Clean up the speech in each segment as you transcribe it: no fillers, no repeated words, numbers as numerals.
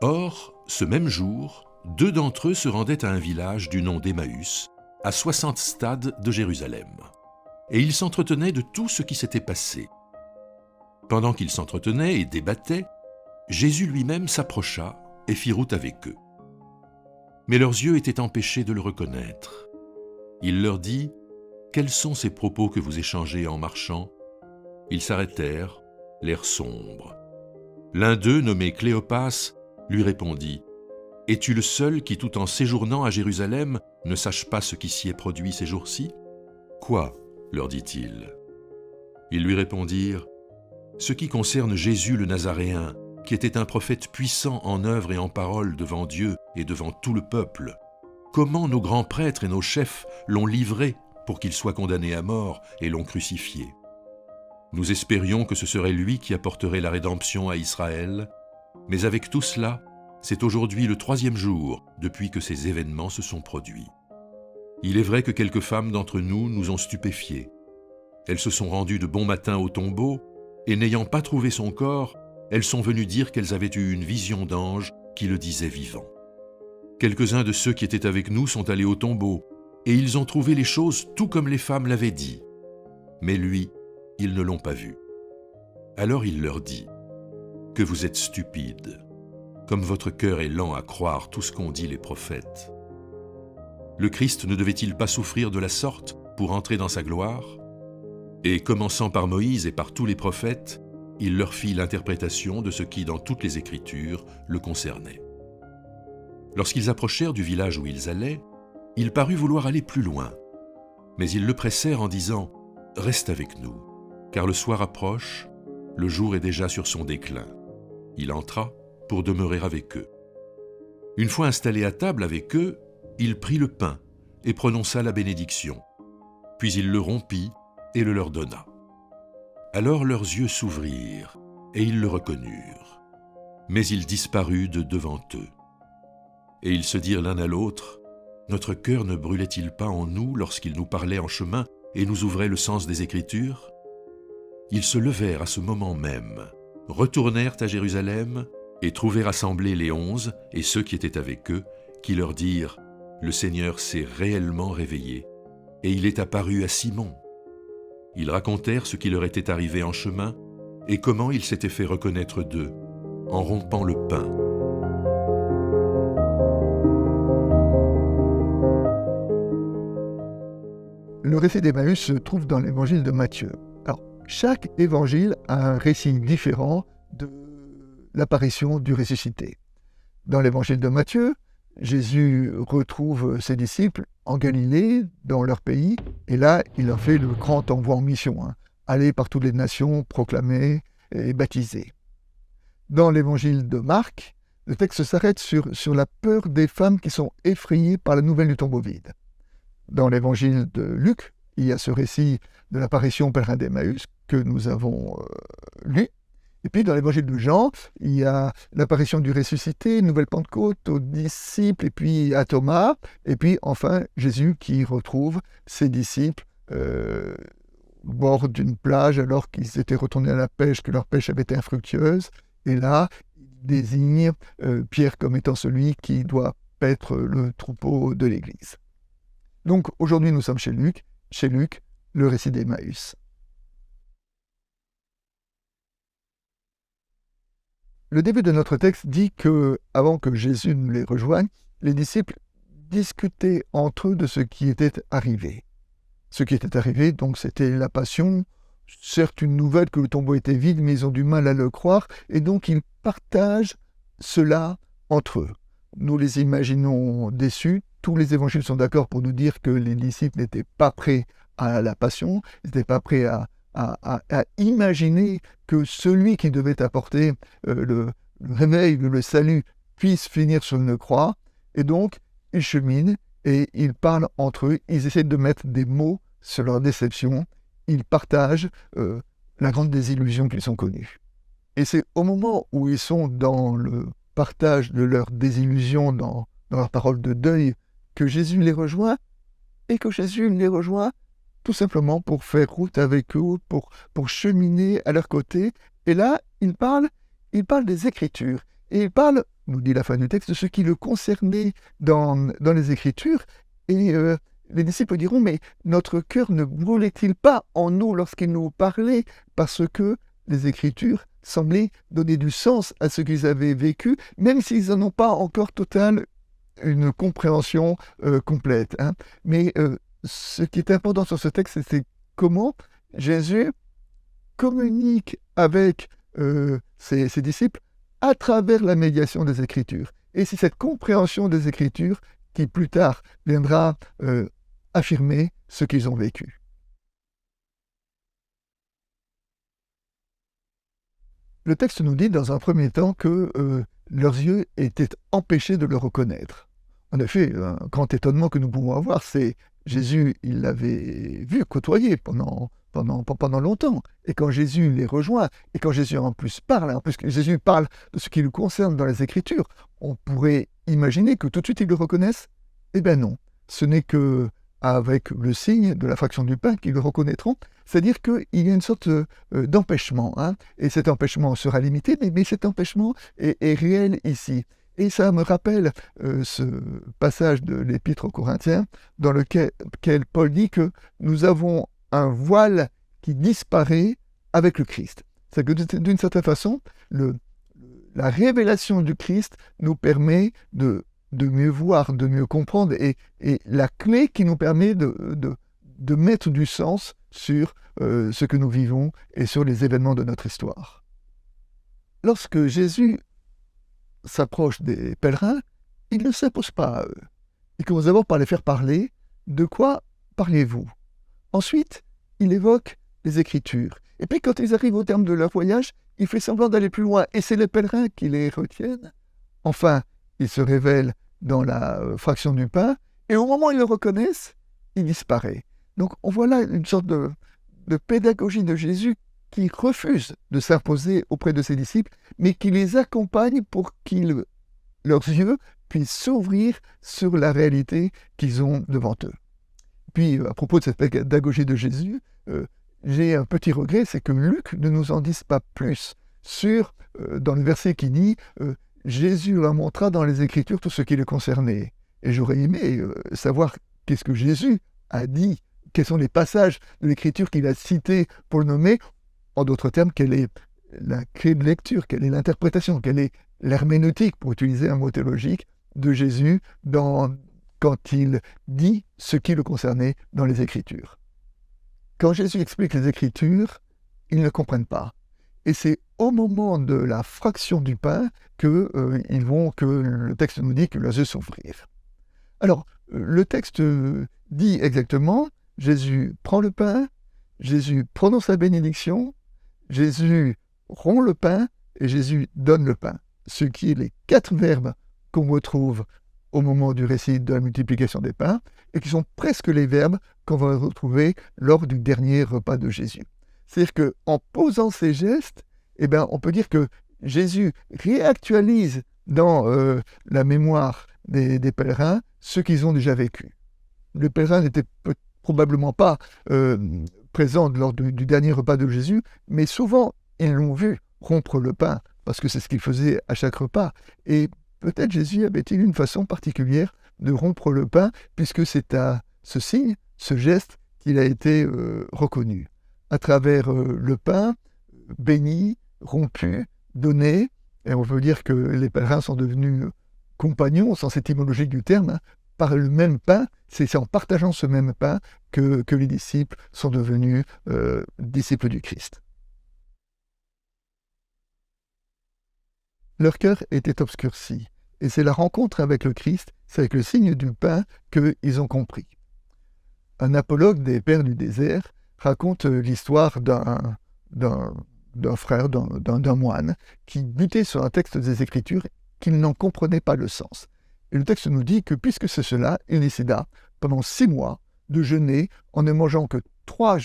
Or, ce même jour, 2 d'entre eux se rendaient à un village du nom d'Emmaüs, à 60 stades de Jérusalem. Et ils s'entretenaient de tout ce qui s'était passé. Pendant qu'ils s'entretenaient et débattaient, Jésus lui-même s'approcha et fit route avec eux. Mais leurs yeux étaient empêchés de le reconnaître. Il leur dit « Quels sont ces propos que vous échangez en marchant ?» Ils s'arrêtèrent, l'air sombre. L'un d'eux, nommé Cléopas, lui répondit « Es-tu le seul qui, tout en séjournant à Jérusalem, ne sache pas ce qui s'y est produit ces jours-ci ?»« Quoi ?» leur dit-il. Ils lui répondirent « Ce qui concerne Jésus le Nazaréen, qui était un prophète puissant en œuvre et en parole devant Dieu et devant tout le peuple. Comment nos grands prêtres et nos chefs l'ont livré pour qu'il soit condamné à mort et l'ont crucifié. Nous espérions que ce serait lui qui apporterait la rédemption à Israël, mais avec tout cela, c'est aujourd'hui le 3e jour depuis que ces événements se sont produits. Il est vrai que quelques femmes d'entre nous ont stupéfiés. Elles se sont rendues de bon matin au tombeau, et n'ayant pas trouvé son corps, elles sont venues dire qu'elles avaient eu une vision d'ange qui le disait vivant. Quelques-uns de ceux qui étaient avec nous sont allés au tombeau, et ils ont trouvé les choses tout comme les femmes l'avaient dit. Mais lui, ils ne l'ont pas vu. Alors il leur dit « Que vous êtes stupides, comme votre cœur est lent à croire tout ce qu'ont dit les prophètes. Le Christ ne devait-il pas souffrir de la sorte pour entrer dans sa gloire ?» Et commençant par Moïse et par tous les prophètes, il leur fit l'interprétation de ce qui, dans toutes les Écritures, le concernait. Lorsqu'ils approchèrent du village où ils allaient, il parut vouloir aller plus loin. Mais ils le pressèrent en disant « Reste avec nous, car le soir approche, le jour est déjà sur son déclin. » Il entra pour demeurer avec eux. Une fois installé à table avec eux, il prit le pain et prononça la bénédiction. Puis il le rompit et le leur donna. Alors leurs yeux s'ouvrirent et ils le reconnurent. Mais il disparut de devant eux. Et ils se dirent l'un à l'autre, « Notre cœur ne brûlait-il pas en nous lorsqu'il nous parlait en chemin et nous ouvrait le sens des Écritures ?» Ils se levèrent à ce moment même, retournèrent à Jérusalem et trouvèrent assemblés les 11 et ceux qui étaient avec eux, qui leur dirent, « Le Seigneur s'est réellement réveillé et il est apparu à Simon. » Ils racontèrent ce qui leur était arrivé en chemin et comment il s'était fait reconnaître d'eux, en rompant le pain. Le récit d'Emmaüs se trouve dans l'évangile de Matthieu. Alors, chaque évangile a un récit différent de l'apparition du ressuscité. Dans l'évangile de Matthieu, Jésus retrouve ses disciples en Galilée, dans leur pays, et là, il leur fait le grand envoi en mission, aller par toutes les nations, proclamer et baptiser. Dans l'évangile de Marc, le texte s'arrête sur la peur des femmes qui sont effrayées par la nouvelle du tombeau vide. Dans l'évangile de Luc, il y a ce récit de l'apparition au pèlerin d'Emmaüs que nous avons lu. Et puis dans l'évangile de Jean, il y a l'apparition du ressuscité, une nouvelle Pentecôte aux disciples et puis à Thomas. Et puis enfin Jésus qui retrouve ses disciples au bord d'une plage alors qu'ils étaient retournés à la pêche, que leur pêche avait été infructueuse. Et là, il désigne Pierre comme étant celui qui doit paître le troupeau de l'Église. Donc aujourd'hui nous sommes chez Luc, le récit d'Emmaüs. Le début de notre texte dit que, avant que Jésus ne les rejoigne, les disciples discutaient entre eux de ce qui était arrivé. Ce qui était arrivé, donc, c'était la passion, certes une nouvelle que le tombeau était vide, mais ils ont du mal à le croire, et donc ils partagent cela entre eux. Nous les imaginons déçus. Tous les évangiles sont d'accord pour nous dire que les disciples n'étaient pas prêts à la passion, ils n'étaient pas prêts à imaginer que celui qui devait apporter le réveil, le salut, puisse finir sur une croix. Et donc, ils cheminent et ils parlent entre eux, ils essaient de mettre des mots sur leur déception, ils partagent la grande désillusion qu'ils ont connue. Et c'est au moment où ils sont dans le partage de leur désillusion, dans leur parole de deuil, que Jésus les rejoint, et que Jésus les rejoint tout simplement pour faire route avec eux, pour cheminer à leur côté. Et là, il parle des Écritures. Et il parle nous dit la fin du texte, de ce qui le concernait dans les Écritures. Et les disciples diront, mais notre cœur ne brûlait-il pas en nous lorsqu'il nous parlait, parce que les Écritures semblaient donner du sens à ce qu'ils avaient vécu, même s'ils n'en ont pas encore une compréhension complète. Hein. Mais ce qui est important sur ce texte, c'est comment Jésus communique avec ses disciples à travers la médiation des Écritures. Et c'est cette compréhension des Écritures qui plus tard viendra affirmer ce qu'ils ont vécu. Le texte nous dit dans un premier temps que leurs yeux étaient empêchés de le reconnaître. En effet, un grand étonnement que nous pouvons avoir, c'est Jésus, il l'avait vu, côtoyer pendant longtemps. Et quand Jésus les rejoint, et quand Jésus en plus que Jésus parle de ce qui le concerne dans les Écritures, on pourrait imaginer que tout de suite ils le reconnaissent. Eh bien non, ce n'est qu'avec le signe de la fraction du pain qu'ils le reconnaîtront, c'est-à-dire qu'il y a une sorte d'empêchement, hein, et cet empêchement sera limité, mais cet empêchement est réel ici. Et ça me rappelle ce passage de l'Épître aux Corinthiens, dans lequel Paul dit que nous avons un voile qui disparaît avec le Christ. C'est que d'une certaine façon, la révélation du Christ nous permet de mieux voir, de mieux comprendre, et la clé qui nous permet de mettre du sens sur ce que nous vivons et sur les événements de notre histoire. Lorsque Jésus s'approche des pèlerins, il ne s'impose pas à eux. Il commence d'abord par les faire parler. De quoi parlez-vous? Ensuite, il évoque les Écritures. Et puis quand ils arrivent au terme de leur voyage, il fait semblant d'aller plus loin, et c'est les pèlerins qui les retiennent. Enfin, il se révèle dans la fraction du pain, et au moment où ils le reconnaissent, il disparaît. Donc on voit là une sorte de pédagogie de Jésus qui refuse de s'imposer auprès de ses disciples, mais qui les accompagne pour qu'ils, leurs yeux, puissent s'ouvrir sur la réalité qu'ils ont devant eux. Puis, à propos de cette pédagogie de Jésus, j'ai un petit regret, c'est que Luc ne nous en dise pas plus sur, dans le verset qui dit Jésus leur montra dans les Écritures tout ce qui le concernait. Et j'aurais aimé savoir qu'est-ce que Jésus a dit, quels sont les passages de l'Écriture qu'il a cités pour le nommer. En d'autres termes, quelle est la clé de lecture, quelle est l'interprétation, quelle est l'herméneutique, pour utiliser un mot théologique, de Jésus quand il dit ce qui le concernait dans les Écritures. Quand Jésus explique les Écritures, ils ne comprennent pas. Et c'est au moment de la fraction du pain que le texte nous dit que leurs yeux s'ouvrirent. Alors, le texte dit exactement, Jésus prend le pain, Jésus prononce la bénédiction, Jésus rompt le pain et Jésus donne le pain. Ce qui est les 4 verbes qu'on retrouve au moment du récit de la multiplication des pains et qui sont presque les verbes qu'on va retrouver lors du dernier repas de Jésus. C'est-à-dire qu'en posant ces gestes, on peut dire que Jésus réactualise dans la mémoire des pèlerins ce qu'ils ont déjà vécu. Les pèlerins n'étaient probablement pas présents lors du dernier repas de Jésus, mais souvent ils l'ont vu rompre le pain, parce que c'est ce qu'il faisait à chaque repas. Et peut-être Jésus avait-il une façon particulière de rompre le pain, puisque c'est à ce signe, ce geste, qu'il a été reconnu. À travers le pain, béni, rompu, donné, et on peut dire que les pèlerins sont devenus compagnons, au sens étymologique du terme, hein, par le même pain. C'est en partageant ce même pain que les disciples sont devenus disciples du Christ. Leur cœur était obscurci, et c'est la rencontre avec le Christ, c'est avec le signe du pain qu'ils ont compris. Un apologue des pères du désert raconte l'histoire d'un frère, d'un moine, qui butait sur un texte des Écritures qu'il n'en comprenait pas le sens. Et le texte nous dit que puisque c'est cela, il décida, pendant 6 mois, de jeûner en ne mangeant que 3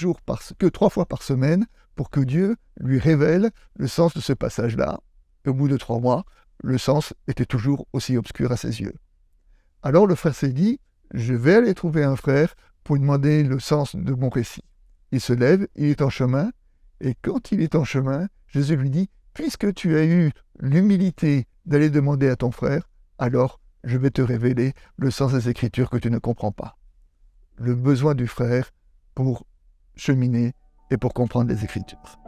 fois par semaine pour que Dieu lui révèle le sens de ce passage-là. Et au bout de 3 mois, le sens était toujours aussi obscur à ses yeux. Alors le frère s'est dit, je vais aller trouver un frère pour lui demander le sens de mon récit. Il se lève, il est en chemin, et quand il est en chemin, Jésus lui dit, puisque tu as eu l'humilité d'aller demander à ton frère, alors je vais te révéler le sens des Écritures que tu ne comprends pas. Le besoin du frère pour cheminer et pour comprendre les Écritures.